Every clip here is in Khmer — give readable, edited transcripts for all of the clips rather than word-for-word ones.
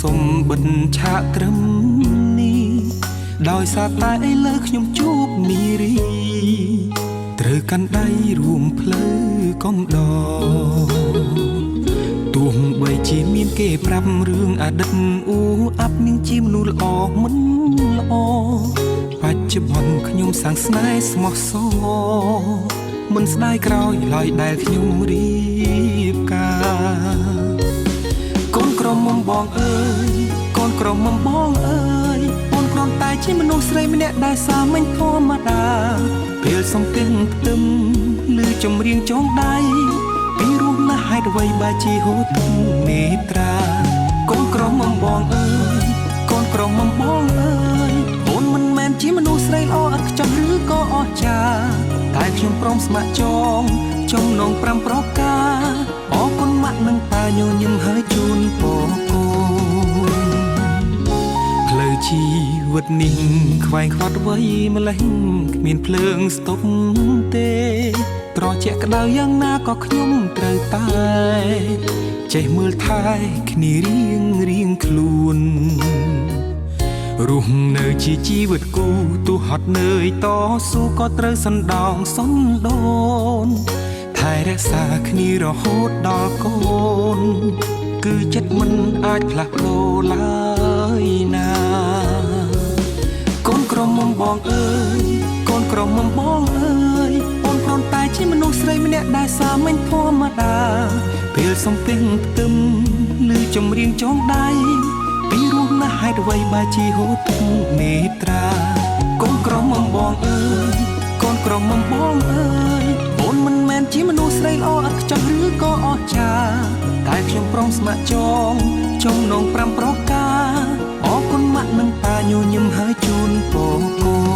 សុំបិទឆាកត្រឹមនេះដោយសារតែឥឡូវខ្ញុំជួបនារីត្រូវកាន់ដៃរួមផ្លូវកំដរទោះបីជាមានគេប្រាប់រឿងអតីតអាប់នាងជាមនុស្សល្អមិនល្អបច្ចុប្បន្នខ្ញុំសាងស្នេហ៍ស្មោះសរមិនស្ដាយក្រោយឡើយដែលខ្ញុំរៀបការកូនក្រមុំបងអើយកូនក្រមុំបងអើយអូនគ្រាន់តែជាមនុស្សស្រីម្នាក់ដែលសាមញ្ញធម្មតាពេលសំទិញផ្ទឹមឬចម្រៀងចងដៃពីរស់ណាស់ហេតុអ្វីបើជាហូរទឹកមេត្រាកូនក្រមុំបងអើយកូនក្រមុំបងអើយអូនមិនមែនជាមនុស្សស្រីល្អឥតខ្ចោះឬក៏អស្ចារ្យតែខ្ញុំព្រមស្ម័គ្រចងនង5ប្រការអរគុណម៉ាក់និងតាញញឹមហើយជូនពរកូនផ្លូវជីវិតនេះខ្វែងខ្វាត់វ័យម្លេះគ្មានភ្លើងស្ទប់ទេត្រជាក់ក្តៅយ៉ាងណាក៏ខ្ញុំត្រូវតែចេះមើលថែគ្នារៀងខ្លួនរស់នៅជាជីវិតគូទោះហត់នឿយតស៊ូក៏ត្រូវសណ្ដោងសន្ដូនថែរក្សាគ្នារហូតដល់កូនគឺចិត្តមិនអាចផ្លាស់ប្ដូរឡើយណាកូនក្រមុំបងអើយកូនក្រមុំបងអើយអូនគ្រាន់តែជាមនុស្សស្រីម្នាក់ដែលសាមញ្ញធម្មតាពេលសំទិញផ្ទឹមឬចម្រៀងចងដៃពីរស់ណាស់ហេតុអ្វីបើជាហូរទឹកមេត្រាកូនក្រមុំបងអើយកូនក្រមុំបងអើយអូនមិនមែនជាមនុស្សស្រីល្អឥតខ្ចោះឬក៏អស្ចារ្យតែខ្ញុំព្រមស្ម័គ្រចងនង5ប្រការអរគុណម៉ាក់និងតាញញឹមហើយជូនពរកូន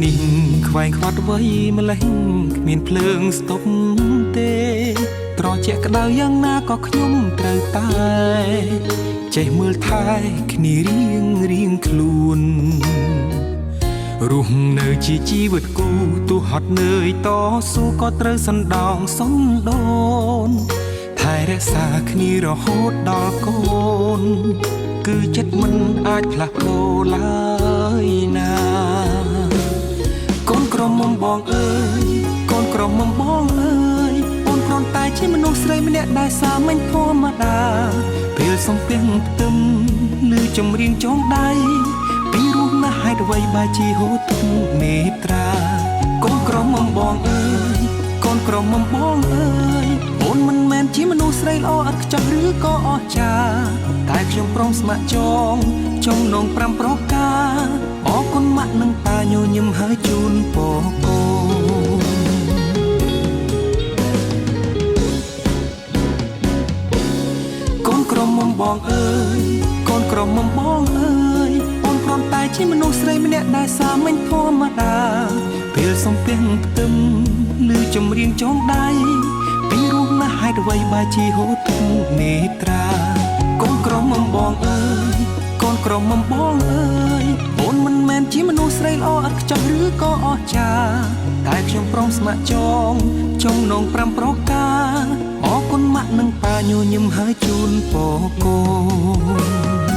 នេះខ្វែងខ្វាត់វ័យម្លេះគ្មានភ្លើងស្ទប់ទេត្រជាក់ក្តៅយ៉ាងណាក៏ខ្ញុំត្រូវតែចេះមើលថែគ្នារៀងខ្លួនរស់នៅជាជីវិតគូទោះហត់នឿយតស៊ូក៏ត្រូវសណ្ដោងសន្ដូនថែរក្សាគ្នារហូតដល់កូនគឺចិត្តមិនអាចផ្លាស់ប្ដូរឡើយណាកូនក្រមុំបងអើយកូនក្រមុំបងអើយអូនគ្រាន់តែជាមនុស្សស្រីម្នាក់ដែលសាមញ្ញធម្មតាពេលសំទិញផ្ទឹមឬចម្រៀងចងដៃពីរស់ណាស់ហេតុអ្វីបើជាហូរទឹកមេត្រាកូនក្រមុំបងអើយកូនក្រមុំបងអើយអូនមិនមែនជាមនុស្សស្រីល្អឥតខ្ចោះឬក៏អស្ចារ្យតែខ្ញុំព្រមស្ម័គ្រចងនង5ប្រការអរគុណម៉ាក់និងតាញញឹមហើយជូនពរកូនកូនក្រមុំបងអើយកូនក្រមុំបងអើយអូនគ្រាន់តែជាមនុស្សស្រីម្នាក់ដែលសាមញ្ញធម្មតាពេលសំទិញផ្ទឹមឬចម្រៀងចងដៃពីរស់ណាស់ហេតុអ្វីបើជាហូរទឹកមេត្រាកូនក្រមុំបងអើយកូនក្រមុំបងអើយអូនមិនមែនជាមនុស្សស្រីល្អឥតខ្ចោះឬក៏អស្ចារ្យតែខ្ញុំព្រមស្ម័គ្រចងនង5ប្រការអរគុណម៉ាក់និងតាញញឹមហើយជូនពរកូន